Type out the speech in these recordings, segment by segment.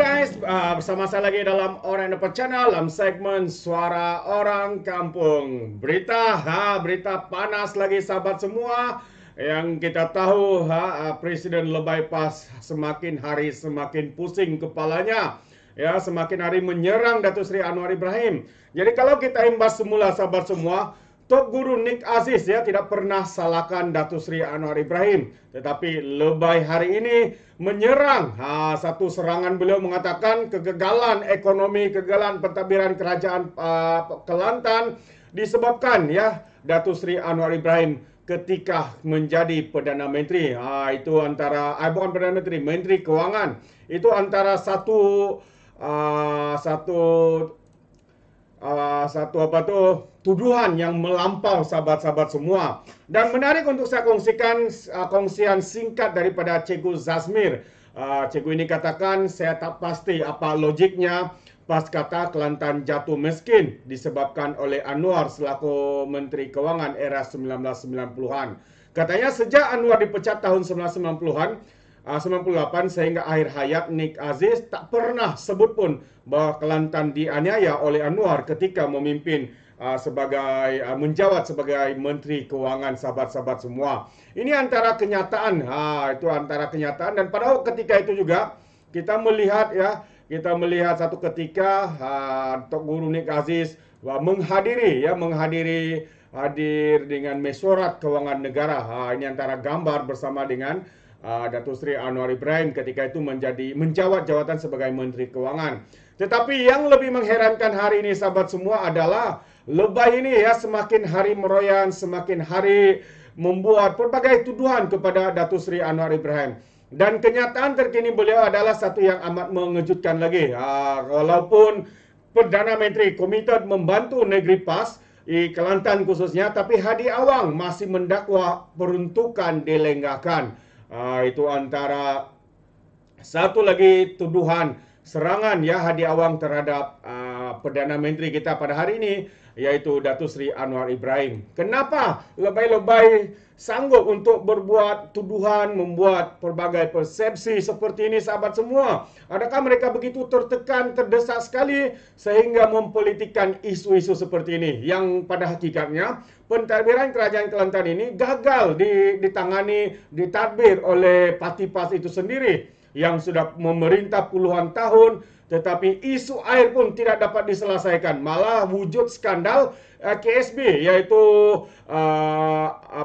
guys, bersama saya lagi dalam Orang Dapat Channel dalam segmen Suara Orang Kampung. Berita panas lagi sahabat semua. Yang kita tahu Presiden Lebay Pas semakin hari semakin pusing kepalanya. Ya, semakin hari menyerang Datuk Seri Anwar Ibrahim. Jadi kalau kita imbas semula sahabat semua, Tok Guru Nik Aziz ya tidak pernah salahkan Datuk Seri Anwar Ibrahim, tetapi Lebay hari ini menyerang. Satu serangan beliau mengatakan kegagalan ekonomi, kegagalan pentadbiran kerajaan Kelantan disebabkan ya Datuk Seri Anwar Ibrahim ketika menjadi Perdana Menteri. Itu antara bukan Perdana Menteri, Menteri Kewangan. Itu antara satu tuduhan yang melampau sahabat-sahabat semua. Dan menarik untuk saya kongsikan kongsian singkat daripada Cikgu Zazmir. Cikgu ini katakan, saya tak pasti apa logiknya pas kata Kelantan jatuh miskin disebabkan oleh Anwar selaku Menteri Kewangan era 1990-an. Katanya sejak Anwar dipecat tahun 1990-an 98 sehingga akhir hayat Nik Aziz tak pernah sebut pun bahawa Kelantan dianiaya oleh Anwar ketika memimpin menjawat sebagai Menteri Kewangan sahabat-sahabat semua. Ini antara kenyataan, itu antara kenyataan, dan pada ketika itu juga kita melihat satu ketika Tok Guru Nik Aziz hadir dengan mesyuarat kewangan negara. Ini antara gambar bersama dengan Datuk Seri Anwar Ibrahim ketika itu menjawat jawatan sebagai Menteri Kewangan. Tetapi yang lebih mengherankan hari ini sahabat semua adalah Lebay ini ya semakin hari meroyan, semakin hari membuat berbagai tuduhan kepada Datuk Seri Anwar Ibrahim. Dan kenyataan terkini beliau adalah satu yang amat mengejutkan lagi. Walaupun Perdana Menteri komited membantu negeri PAS di Kelantan khususnya, tapi Hadi Awang masih mendakwa peruntukan dilenggakan. Itu antara satu lagi tuduhan serangan ya Hadi Awang terhadap Perdana Menteri kita pada hari ini, yaitu Datuk Seri Anwar Ibrahim. Kenapa lebay-lebay sanggup untuk berbuat tuduhan, membuat pelbagai persepsi seperti ini sahabat semua? Adakah mereka begitu tertekan, terdesak sekali sehingga mempolitikkan isu-isu seperti ini yang pada hakikatnya pentadbiran kerajaan Kelantan ini gagal ditangani, ditadbir oleh parti PAS itu sendiri yang sudah memerintah puluhan tahun, tetapi isu air pun tidak dapat diselesaikan. Malah wujud skandal KSB, yaitu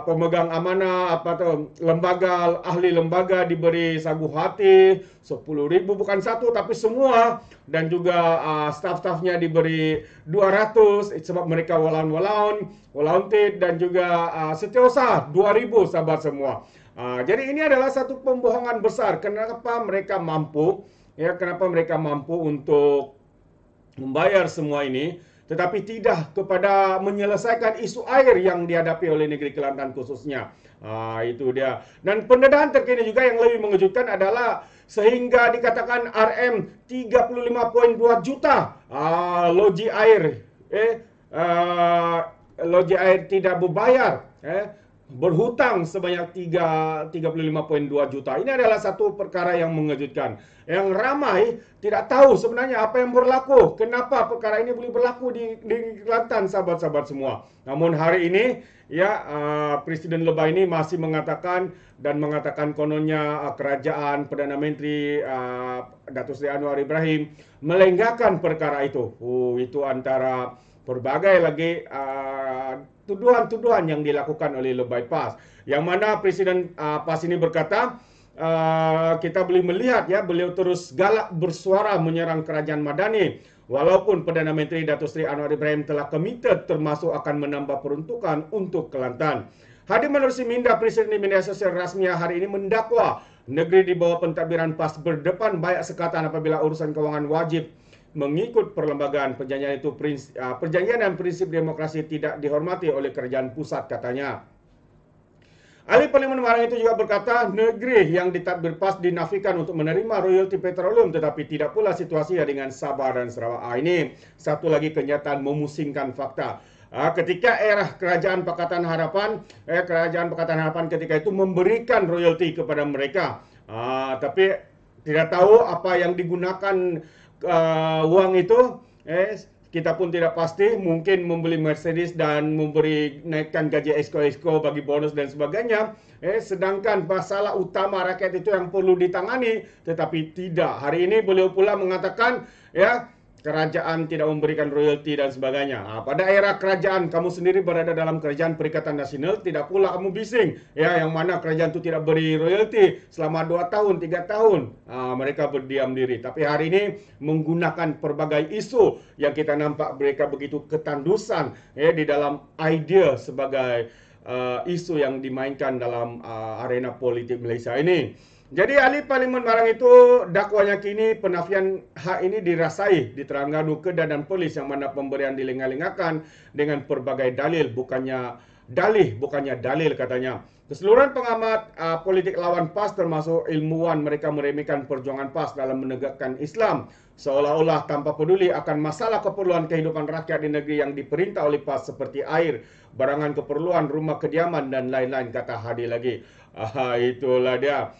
pemegang amanah ahli lembaga diberi sagu hati 10.000, bukan satu tapi semua, dan juga staf-stafnya diberi 200 sebab mereka walauntit, dan juga setiausaha 2.000 sahabat semua. Jadi ini adalah satu pembohongan besar. Kenapa mereka mampu untuk membayar semua ini, tetapi tidak kepada menyelesaikan isu air yang dihadapi oleh negeri Kelantan khususnya. Itu dia. Dan pendedahan terkini juga yang lebih mengejutkan adalah sehingga dikatakan RM 35.2 juta loji air tidak berbayar, berhutang sebanyak 35.2 juta. Ini adalah satu perkara yang mengejutkan. Yang ramai tidak tahu sebenarnya apa yang berlaku. Kenapa perkara ini boleh berlaku di Kelantan sahabat-sahabat semua. Namun hari ini Presiden Lebay ini masih mengatakan kononnya kerajaan Perdana Menteri Datuk Seri Anwar Ibrahim melenggakan perkara itu. Itu antara berbagai lagi tuduhan-tuduhan yang dilakukan oleh Lebay PAS, yang mana Presiden PAS ini berkata, kita boleh melihat beliau terus galak bersuara menyerang kerajaan Madani, walaupun Perdana Menteri Datuk Seri Anwar Ibrahim telah komited termasuk akan menambah peruntukan untuk Kelantan. Hadir menerusi minda Presiden di media sosial rasminya hari ini mendakwa negeri di bawah pentadbiran PAS berdepan banyak sekatan apabila urusan kewangan wajib mengikut perlembagaan. Perjanjian dan prinsip demokrasi tidak dihormati oleh kerajaan pusat, katanya. Ahli Parlimen Marang itu juga berkata, negeri yang ditadbir PAS dinafikan untuk menerima royalti petroleum, tetapi tidak pula situasinya dengan Sabah dan Sarawak. Ini satu lagi kenyataan memusingkan fakta. Ketika era Kerajaan Pakatan Harapan ketika itu memberikan royalti kepada mereka, tapi tidak tahu apa yang digunakan uang itu. Kita pun tidak pasti, mungkin membeli Mercedes dan memberi naikkan gaji esko-esko bagi bonus dan sebagainya. Sedangkan masalah utama rakyat itu yang perlu ditangani, tetapi tidak. Hari ini beliau pula mengatakan, ya, kerajaan tidak memberikan royalti dan sebagainya. Pada era kerajaan, kamu sendiri berada dalam kerajaan Perikatan Nasional, tidak pula kamu bising, ya, yang mana kerajaan itu tidak beri royalti selama 2 tahun, 3 tahun. Mereka berdiam diri. Tapi hari ini menggunakan pelbagai isu yang kita nampak mereka begitu ketandusan, di dalam idea sebagai isu yang dimainkan dalam arena politik Malaysia ini. Jadi ahli Parlimen Barang itu dakwanya kini penafian hak ini dirasai di Terengganu, Kedah dan Perlis, yang mana pemberian dilengah-lengahkan dengan pelbagai dalil, bukannya dalil katanya. Keseluruhan pengamat politik lawan PAS termasuk ilmuwan mereka meremehkan perjuangan PAS dalam menegakkan Islam, seolah-olah tanpa peduli akan masalah keperluan kehidupan rakyat di negeri yang diperintah oleh PAS seperti air, barangan keperluan, rumah kediaman dan lain-lain, kata Hadi lagi. Itulah dia.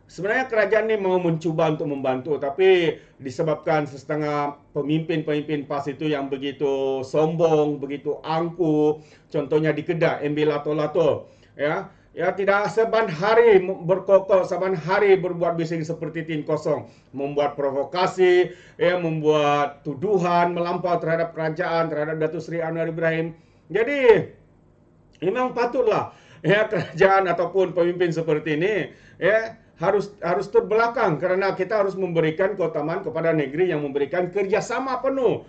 Sebenarnya kerajaan ini mau mencuba untuk membantu, tapi disebabkan setengah pemimpin-pemimpin PAS itu yang begitu sombong, begitu angkuh, contohnya di Kedah, ambil lato-lato, ya, tidak saban hari berkokok, saban hari berbuat bising seperti tin kosong, membuat provokasi, membuat tuduhan melampau terhadap kerajaan, terhadap Datuk Seri Anwar Ibrahim. Jadi memang patutlah, kerajaan ataupun pemimpin seperti ini, harus terbelakang, kerana kita harus memberikan keutamaan kepada negeri yang memberikan kerjasama penuh.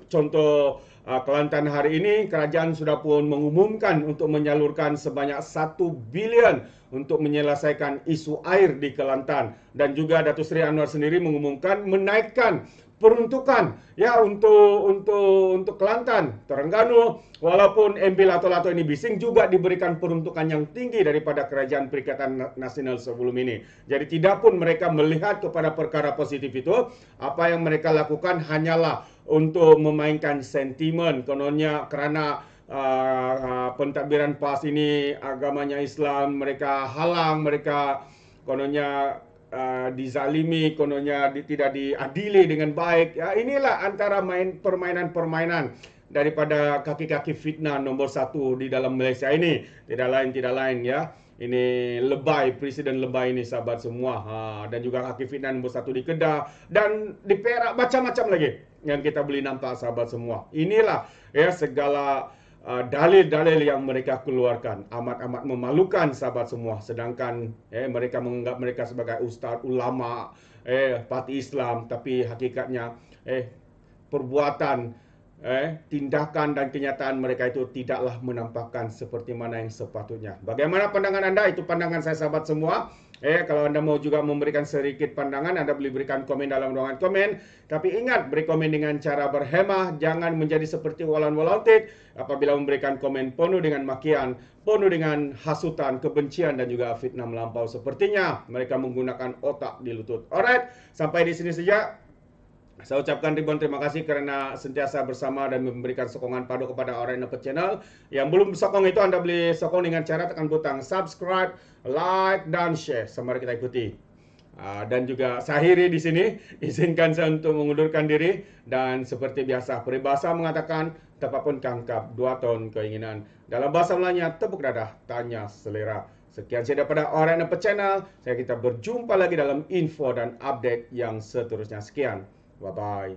Contoh Kelantan hari ini, kerajaan sudah pun mengumumkan untuk menyalurkan sebanyak 1 bilion untuk menyelesaikan isu air di Kelantan, dan juga Datuk Seri Anwar sendiri mengumumkan menaikkan peruntukan untuk Kelantan, Terengganu. Walaupun MB Lato-Lato ini bising, juga diberikan peruntukan yang tinggi daripada Kerajaan Perikatan Nasional sebelum ini. Jadi tidak pun mereka melihat kepada perkara positif itu, apa yang mereka lakukan hanyalah untuk memainkan sentimen, kononnya kerana pentadbiran PAS ini agamanya Islam, mereka halang, mereka kononnya dizalimi, kononnya tidak diadili dengan baik. Inilah antara permainan-permainan daripada kaki-kaki fitnah nombor 1 di dalam Malaysia ini. Tidak lain ya. Ini lebay, Presiden lebay ini, sahabat semua. Dan juga kaki fitnah nombor 1 di Kedah dan di Perak, macam-macam lagi yang kita boleh nampak, sahabat semua. Inilah segala dalil-dalil yang mereka keluarkan, amat-amat memalukan, sahabat semua. Sedangkan mereka menganggap mereka sebagai ustaz, ulama, parti Islam, tapi hakikatnya perbuatan, tindakan dan kenyataan mereka itu tidaklah menampakkan seperti mana yang sepatutnya. Bagaimana pandangan anda? Itu pandangan saya, sahabat semua. Kalau anda mau juga memberikan sedikit pandangan, anda boleh berikan komen dalam ruangan komen. Tapi ingat, beri komen dengan cara berhemah. Jangan menjadi seperti Walan Walautit apabila memberikan komen penuh dengan makian, penuh dengan hasutan, kebencian dan juga fitnah melampau. Sepertinya mereka menggunakan otak di lutut. Alright, sampai di sini saja. Saya ucapkan ribuan terima kasih kerana sentiasa bersama dan memberikan sokongan padu kepada Orang Dapat Channel. Yang belum sokong itu, anda boleh sokong dengan cara tekan butang subscribe, like dan share. Mari kita ikuti. Dan juga saya akhiri di sini. Izinkan saya untuk mengundurkan diri. Dan seperti biasa, peribahasa mengatakan, tepat pun kangkap 2 tahun keinginan. Dalam bahasa Melayunya, tepuk dadah, tanya selera. Sekian saya daripada Orang Dapat Channel. Kita berjumpa lagi dalam info dan update yang seterusnya. Sekian. Bye-bye.